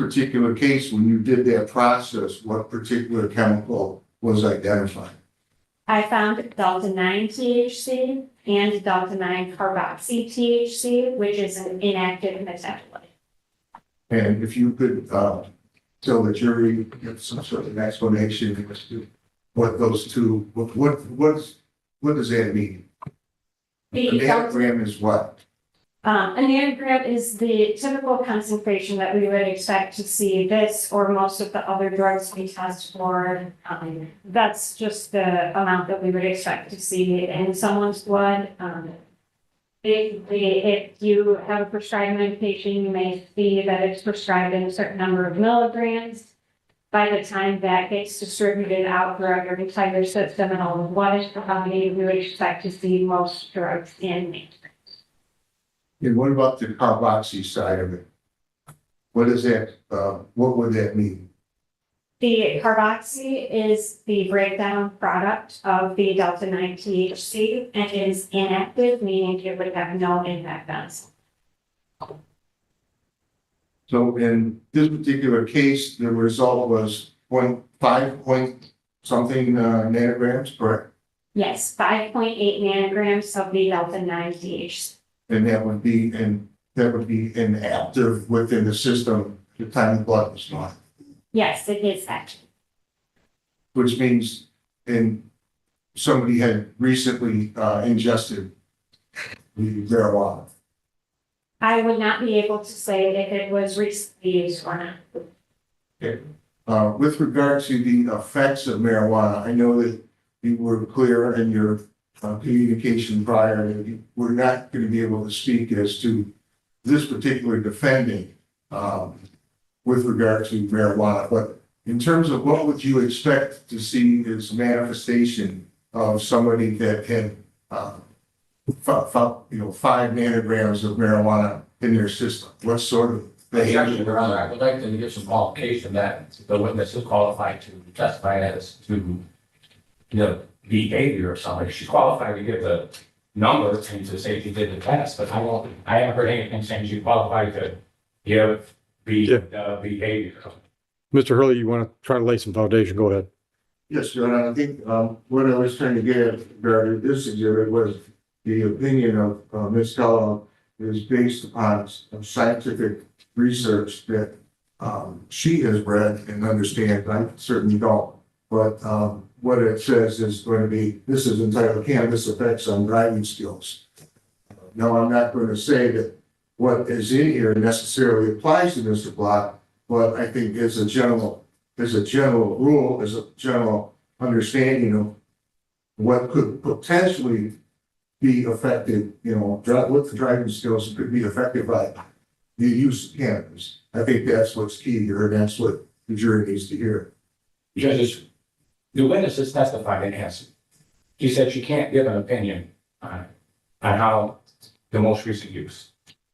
particular case, when you did that process, what particular chemical was identified? I found delta 9 THC and delta 9 carboxy THC, which is an inactive metabolite. And if you could tell the jury, give some sort of explanation as to what those two, what does that mean? The A nanogram is what? A nanogram is the typical concentration that we would expect to see this or most of the other drugs we test for. That's just the amount that we would expect to see in someone's blood. If you have a prescribed medication, you may see that it's prescribed in a certain number of milligrams. By the time that gets distributed out throughout your entire system and all of what is the company, we would expect to see most drugs in nature. And what about the carboxy side of it? What is that? What would that mean? The carboxy is the breakdown product of the delta 9 THC and is inactive, meaning it would have no impact on us. So in this particular case, the result was 0.5 point something nanograms, correct? Yes, 5.8 nanograms of the delta 9 THC. And that would be inactive within the system at the time the blood was drawn. Yes, it is active. Which means somebody had recently ingested the marijuana. I would not be able to say if it was recently used or not. Okay. With regard to the effects of marijuana, I know that you were clear in your communication prior that you were not going to be able to speak as to this particular defendant with regard to marijuana. But in terms of what would you expect to see as manifestation of somebody that had 5 nanograms of marijuana in their system? What sort of Objection, Your Honor, I would like to give some qualification that the witness is qualified to testify as to the behavior of somebody. She's qualified to give the number and to say she did the test, but I haven't heard anything saying she's qualified to give the behavior. Mr. Hurley, you want to try to lay some foundation? Go ahead. Yes, Your Honor, I think what I was trying to get at regarding this exhibit was the opinion of Ms. Kellogg is based upon some scientific research that she has read and understands. I certainly don't. But what it says is going to be, this is entitled Cannabis Effects on Driving Skills. No, I'm not going to say that what is in here necessarily applies to Mr. Block, but I think as a general rule, as a general understanding of what could potentially be affected, what the driving skills could be affected by the use of cannabis. I think that's what's key here, and that's what the jury needs to hear. Judges, the witness has testified and answered. She said she can't give an opinion on how the most recent use.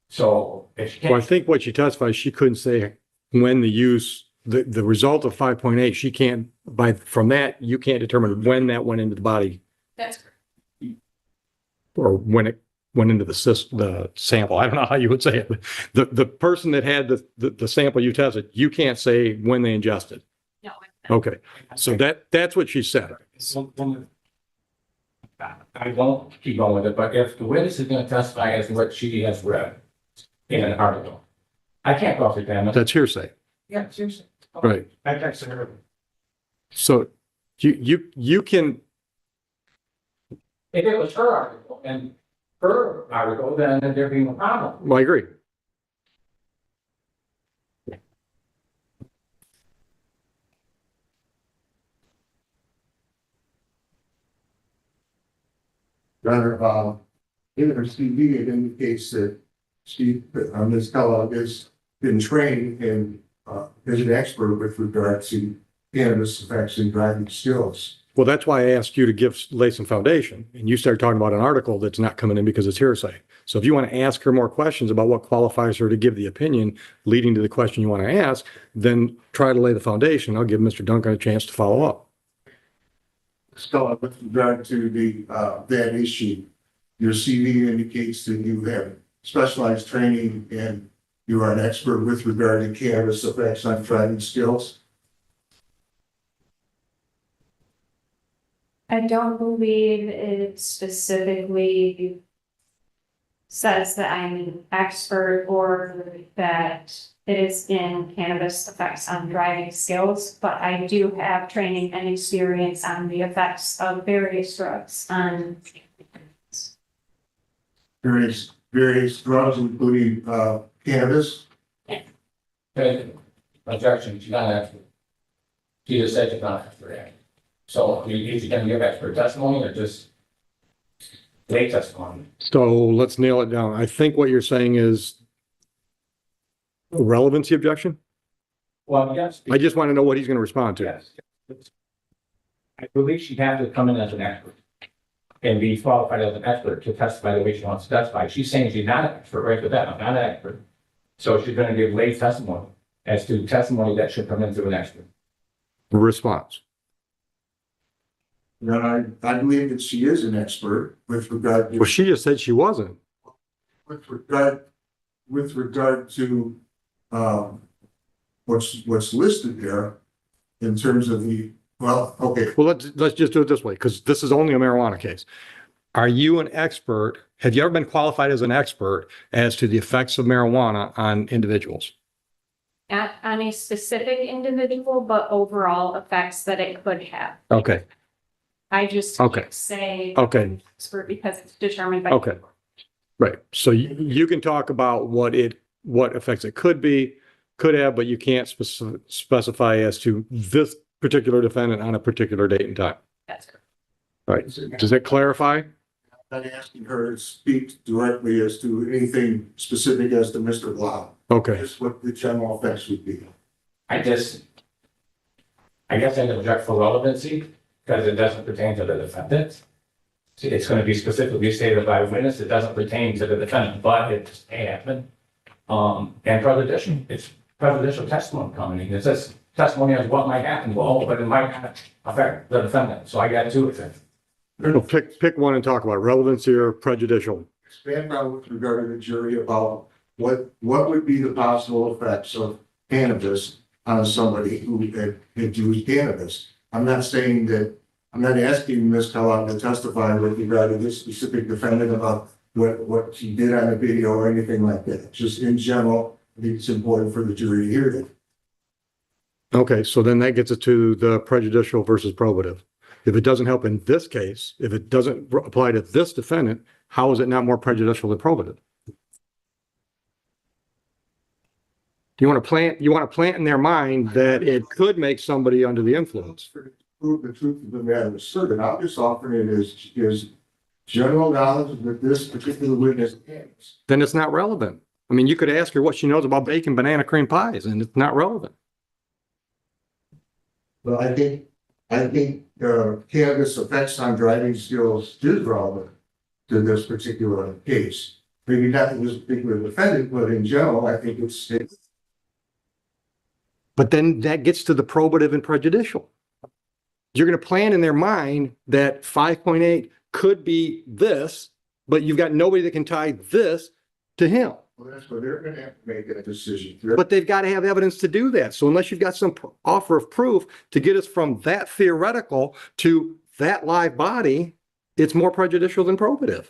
So if she can't. Well, I think what she testified, she couldn't say when the use, the result of 5.8, she can't, from that, you can't determine when that went into the body. That's correct. Or when it went into the sample. I don't know how you would say it. The person that had the sample you tested, you can't say when they ingested. No. Okay, so that's what she said. I won't keep going with it, but if the witness is going to testify as to what she has read in an article, I can't cross examine. That's hearsay. Yeah, seriously. Right. I texted her. So you can. If it was her article and her article, then there'd be no problem. Well, I agree. Your Honor, in her CV, it indicates that Ms. Kellogg has been trained and is an expert with regard to cannabis effects and driving skills. Well, that's why I asked you to lay some foundation, and you started talking about an article that's not coming in because it's hearsay. So if you want to ask her more questions about what qualifies her to give the opinion leading to the question you want to ask, then try to lay the foundation. I'll give Mr. Duncan a chance to follow up. Ms. Kellogg, with regard to that issue, your CV indicates that you have specialized training in you are an expert with regard to cannabis effects on driving skills? I don't believe it specifically says that I'm an expert or that it is in cannabis effects on driving skills, but I do have training and experience on the effects of various drugs on Various drugs, including cannabis. Okay, objection, she's not an expert. She just said she's not an expert. So, I mean, is she gonna give expert testimony or just lay testimony? So let's nail it down. I think what you're saying is a relevancy objection? Well, yes. I just want to know what he's going to respond to. Yes. I believe she'd have to come in as an expert and be qualified as an expert to testify the way she wants to testify. She's saying she's not an expert, right with that, I'm not an expert. So she's gonna give lay testimony as to testimony that should come in through an expert. Response. And I believe that she is an expert with regard to. Well, she just said she wasn't. With regard to, what's listed there in terms of the, well, okay. Well, let's just do it this way, because this is only a marijuana case. Are you an expert? Have you ever been qualified as an expert as to the effects of marijuana on individuals? not on a specific individual, but overall effects that it could have. Okay, I just Okay. can't say okay, expert because it's determined by. okay. Right. So you can talk about what effects it could have, but you can't specify as to this particular defendant on a particular date and time. That's correct. All right. Does that clarify? I'm not asking her to speak directly as to anything specific as to Mr. Blau. Okay. Just what the general effects would be. I guess I object for relevancy because it doesn't pertain to the defendant. It's going to be specifically stated by a witness. It doesn't pertain to the defendant, but it just may happen. And it's prejudicial testimony coming in. It says testimony as what might happen, well, but it might not affect the defendant. So I got two of them. So pick one and talk about it. Relevancy or prejudicial. Expand on with regard to the jury about what would be the possible effects of cannabis on somebody who had used cannabis. I'm not asking Ms. Kellogg to testify with regard to this specific defendant about what she did on the video or anything like that. Just in general, I think it's important for the jury to hear that. Okay, so then that gets us to the prejudicial versus probative. If it doesn't help in this case, if it doesn't apply to this defendant, how is it not more prejudicial than probative? Do you want to plant in their mind that it could make somebody under the influence? To prove the truth of the matter is certain. I'm just offering it as general knowledge that this particular witness has. Then it's not relevant. I mean, you could ask her what she knows about baking banana cream pies, and it's not relevant. Well, I think cannabis effects on driving skills is relevant to this particular case. Maybe not to this particular defendant, but in general, I think it's. But then that gets to the probative and prejudicial. You're going to plant in their mind that 5.8 could be this, but you've got nobody that can tie this to him. Well, that's what they're gonna have to make a decision. But they've got to have evidence to do that. So unless you've got some offer of proof to get us from that theoretical to that live body, it's more prejudicial than probative.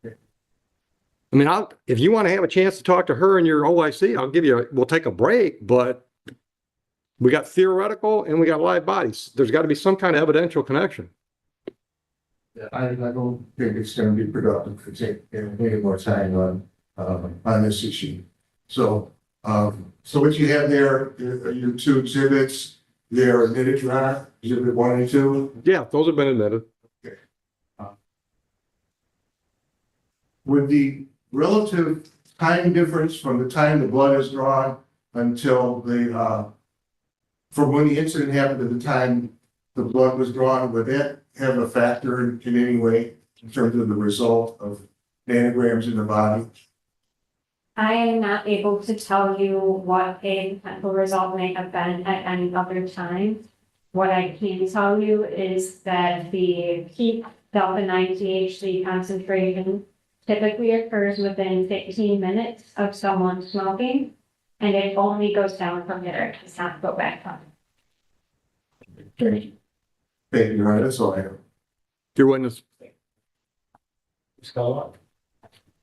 I mean, if you want to have a chance to talk to her in your OIC, we'll take a break, but we got theoretical and we got live bodies. There's got to be some kind of evidential connection. I don't think it's gonna be productive to take any more time on this issue. So what you have there, your two exhibits, they're admitted, Your Honor, exhibit 1 and 2. Yeah, those have been admitted. With the relative time difference from the time the blood is drawn until from when the incident happened to the time the blood was drawn, would that have a factor in any way in terms of the result of nanograms in the body? I am not able to tell you what a potential result may have been at any other time. What I can tell you is that the peak delta 9 THC concentration typically occurs within 15 minutes of someone smoking, and it only goes down from there. It does not go back up. Thank you, Your Honor, that's all I have. Your witness. Let's go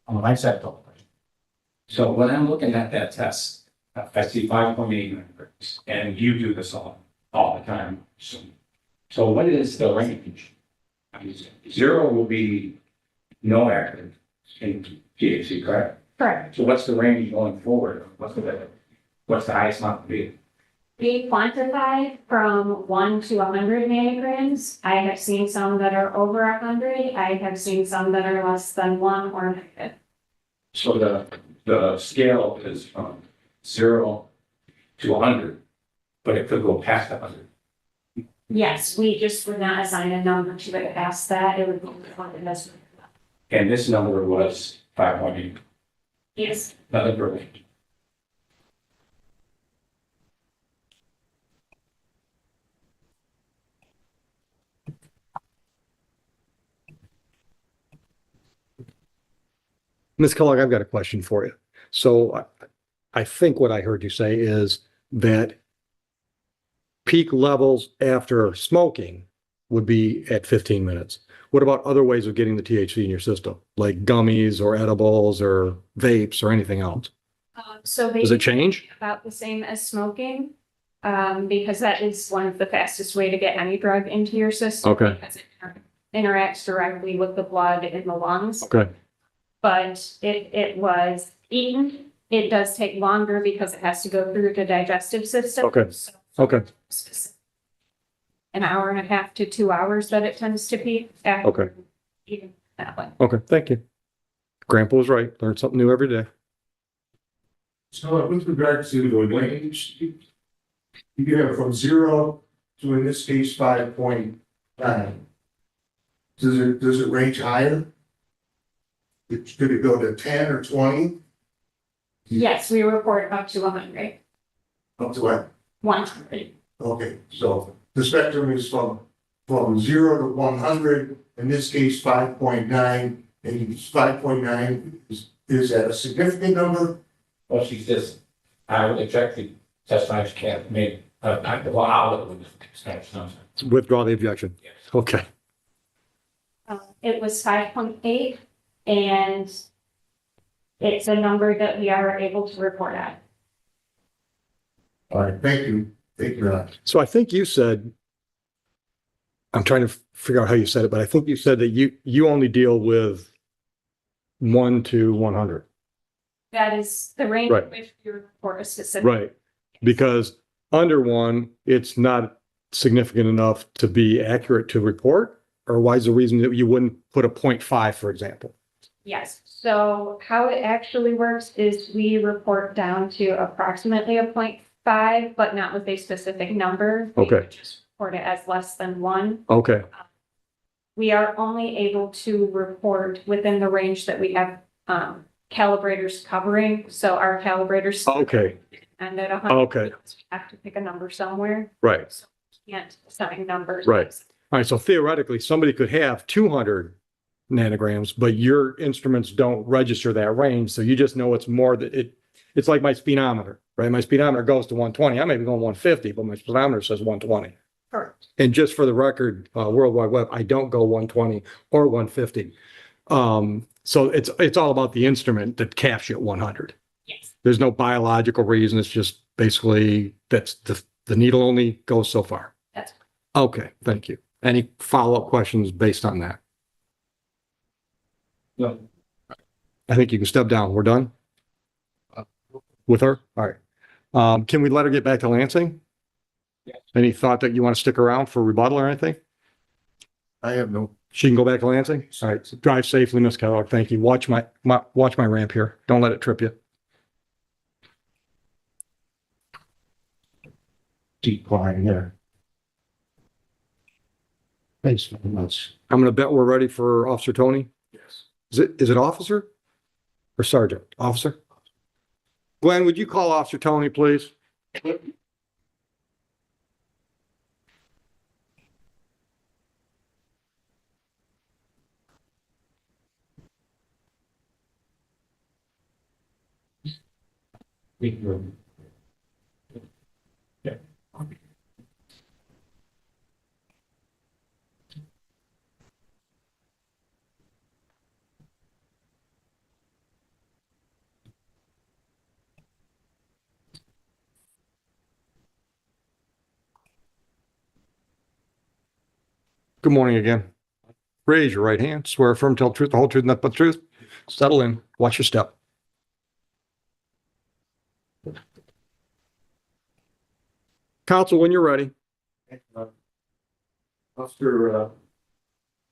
on. I said, a couple questions. So when I'm looking at that test, I see 5.8 milligrams, and you do this all the time. So what is the range? I mean, 0 will be no active in THC, correct? Correct. So what's the range going forward? What's the highest amount to be? We quantify from 1 to 100 nanograms. I have seen some that are over 100. I have seen some that are less than 1 or negative. So the scale is from 0 to 100, but it could go past 100. Yes, we just would not assign a number to it past that. It would be one of this. And this number was 5.8. Yes. Nothing further. Ms. Kellogg, I've got a question for you. So I think what I heard you say is that peak levels after smoking would be at 15 minutes. What about other ways of getting the THC in your system, like gummies or edibles or vapes or anything else? So Does it change? about the same as smoking, because that is one of the fastest way to get any drug into your system. Okay. Because it interacts directly with the blood in the lungs. Okay, But if it was eaten, it does take longer because it has to go through the digestive system. Okay. So okay, an hour and a half to 2 hours that it tends to peak. Okay. Eating that way. okay, thank you. Grandpa was right. Learn something new every day. So with regard to the range, you can have from 0 to, in this case, 5.9. Does it range higher? Could it go to 10 or 20? Yes, we report up to 100. Up to what? 100. Okay, so the spectrum is from 0 to 100, in this case, 5.9, and 5.9 is that a significant number? Well, she says, I would object to testify she can't make, I'll Withdraw the objection. Yes. Okay, It was 5.8, and it's a number that we are able to report at. All right, thank you. Thank you, Ron. so I think you said, I'm trying to figure out how you said it, but I think you said that you only deal with 1 to 100. That is the range Right. in which we report a specific. Right, because under 1, it's not significant enough to be accurate to report? Or why is the reason that you wouldn't put a 0.5, for example? Yes, so how it actually works is we report down to approximately a 0.5, but not with a specific number. We Okay. would just report it as less than 1. Okay, We are only able to report within the range that we have calibrators covering. So our calibrators okay, end at 100. okay, because we have to pick a number somewhere. right, So we can't assign numbers. Right. all right, so theoretically, somebody could have 200 nanograms, but your instruments don't register that range, so you just know it's more that it's like my speedometer, right? My speedometer goes to 120, I may be going 150, but my speedometer says 120. Correct. And just for the record, World Wide Web, I don't go 120 or 150. So it's all about the instrument that caps you at 100. Yes. There's no biological reason. It's just basically that's the needle only goes so far. That's Okay, thank you. Any follow-up questions based on that? No. I think you can step down. We're done? With her? All right. Can we let her get back to Lansing? Yes. Any thought that you want to stick around for rebuttal or anything? I have no. She can go back to Lansing? All right. So drive safely, Miss Kellogg. Thank you. Watch my ramp here. Don't let it trip you. Decline here. Thanks very much. I'm gonna bet we're ready for Officer Tony. Yes. Is it officer? Or sergeant? Officer? Glenn, would you call Officer Tony, please? Good morning again. Raise your right hand. Swear affirm, tell the truth, the whole truth, nothing but the truth. Settle in. Watch your step. Counsel, when you're ready. Officer,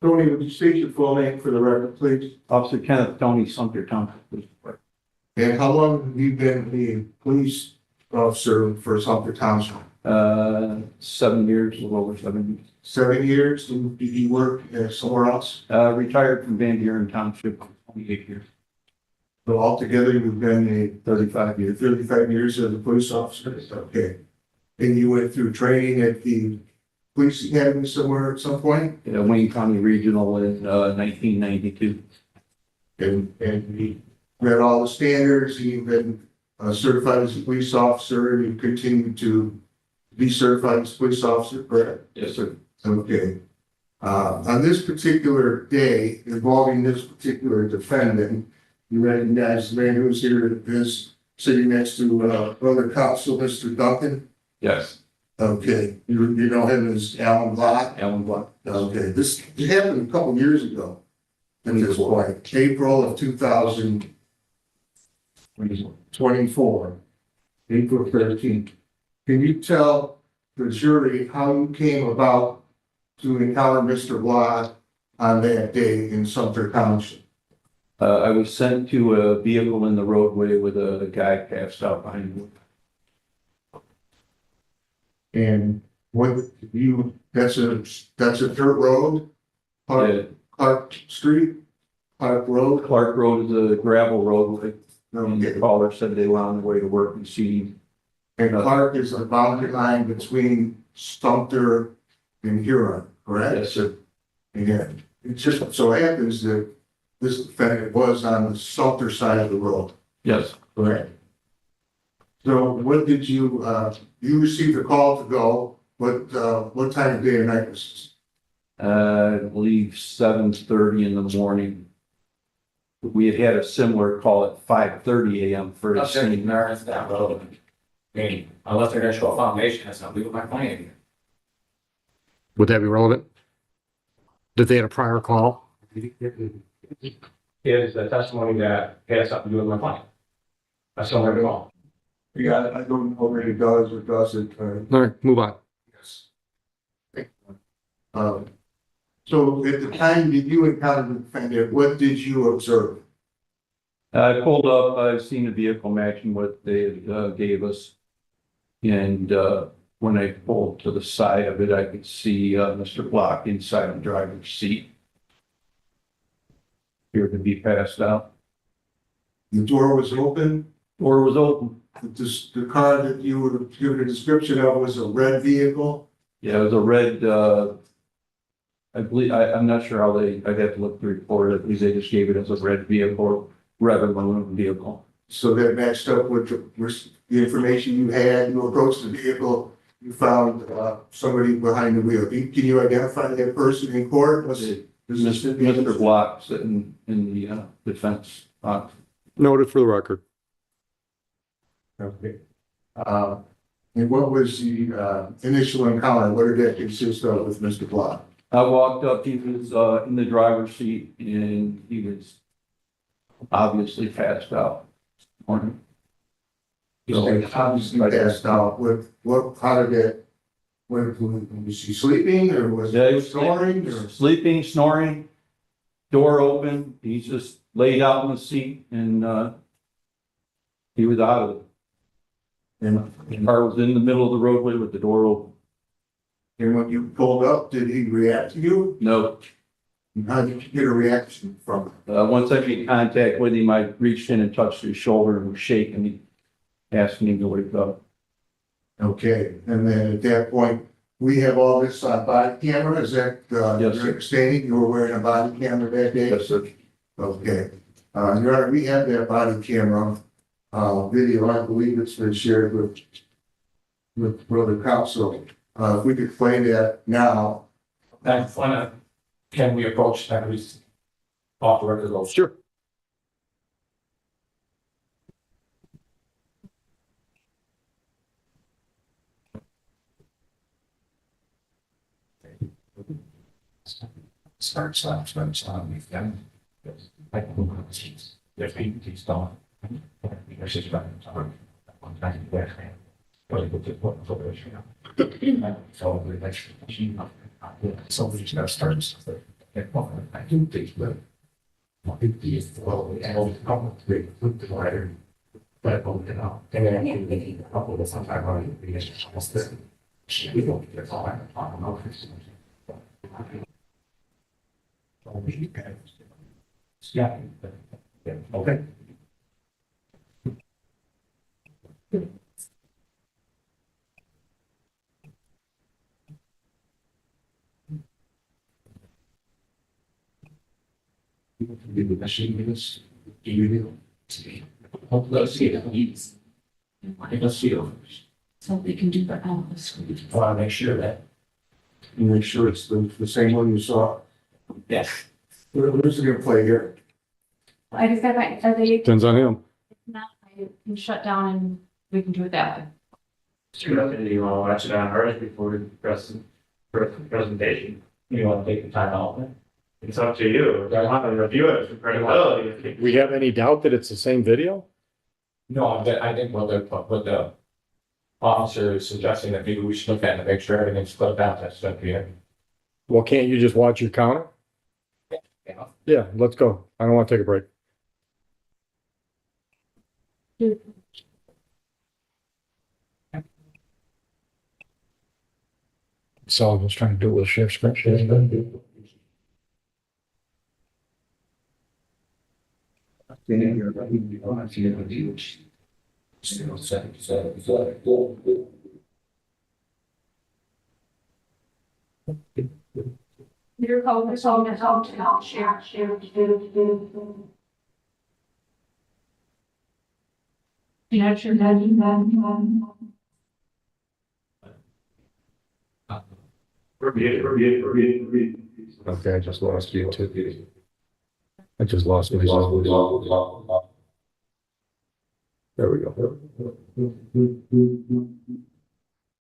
Tony, would you state your full name for the record, please? Officer Kenneth Tony Sumter Township Police Department. And how long have you been the police officer for Sumter Township? 7 years, a little over 7 years. 7 years? Did you work somewhere else? Retired from Van Buren Township, 28 years, So altogether, you've been 35 years. 35 years as a police officer? Okay. And you went through training at the police academy somewhere at some point? Wayne County Regional in 1992. And you read all the standards, you've been certified as a police officer, and you continue to be certified as a police officer, correct? Yes, sir. Okay. On this particular day involving this particular defendant, you recognize the man who's here is sitting next to other counsel, Mr. Duncan? Yes. Okay, you know him as Alan Block? Alan Block. Okay, this happened a couple years ago. At this point, April of 2024, April 13th. Can you tell the jury how you came about to encounter Mr. Block on that day in Sumter Township? I was sent to a vehicle in the roadway with a guy passed out behind me. And what that's a dirt road? Clark Street? Clark Road? Clark Road is a gravel roadway. And the Okay. caller said they were on the way to work and see. And Clark is the boundary line between Sumter and Huron, correct? Yes, sir. Yeah, it just so happens that this defendant was on the Sumter side of the road, Yes. correct? So what did you received a call to go, what time of day or night was this? I believe 7:30 in the morning. We had a similar call at 5:30 a.m. for a I'm saying scene. ignorance down road. I mean, unless they're gonna show a foundation, that's not legal by client. Would that be relevant? That they had a prior call? Is the testimony that has something to do with my client. That's all at all. Yeah, I don't know whether it does or doesn't, All right, move on. yes. So at the time that you encountered the defendant, what did you observe? I pulled up, I've seen a vehicle matching what they gave us. And when I pulled to the side of it, I could see Mr. Block inside the driver's seat. Appeared to be passed out. The door was open, Door was open. the car that you would have given a description of was a red vehicle? Yeah, it was a red, I believe, I'm not sure how I'd have to look at the report, at least they just gave it as a red vehicle, red maroon vehicle. So that matched up with the information you had, you approached the vehicle, you found somebody behind the wheel. Can you identify that person in court? Mr. Block sitting in the defense box. Noted for the record. Okay. And what was the initial encounter? What did that consist of with Mr. Block? I walked up, he was in the driver's seat and he was obviously passed out. Morning. So obviously passed out. How did that, was he sleeping or was Yeah, he he was snoring? Or? sleeping, snoring, door open, he's just laid out in the seat and he was out of it. And The car was in the middle of the roadway with the door open. when you pulled up, did he react to you? No, How did you get a reaction from him? once I made contact with him, I reached in and touched his shoulder and was shaking. He asked me to wake up. Okay, and then at that point, we have all this on body camera, is that, Yes, your sir. understanding, you were wearing a body camera that day? Yes, sir. Okay, Your Honor, we have that body camera, video, I believe it's been shared with brother counsel. If we could play that now. That's one, can we approach that, we off the record, those? Sure. Start, we've done. Like, there's people, he's done. There's just about, one time, there. But it would put for the so we like, so we just gotta start something. I do think, but. I think the, well, we have a couple of three, put the writer. But, you know, and then I think we need a couple of sometime, right, because it's almost this. We don't get all that, I don't know if it's. Yeah. Okay. The machine is, let's see it. Let's see it. So they can do the, the screen. I want to make sure that, You make sure it's the same one you saw. yes. What is it gonna play here? I just got my, are they, Depends on him. if not, I can shut down and we can do it that way. You want to watch it on Earth before the presentation? You want to take the time out? It's up to you. I want to review it for credibility. We have any doubt that it's the same video? No, I think what the officer is suggesting that maybe we should look at it and make sure everything's split out, that's up here. Well, can't you just watch your counter? Yeah. Yeah, let's go. I don't want to take a break. Sullivan's trying to do it with a share screen. Your code is all to share. You know, sure that Review. Okay, I just lost you too. I just lost my. There we go.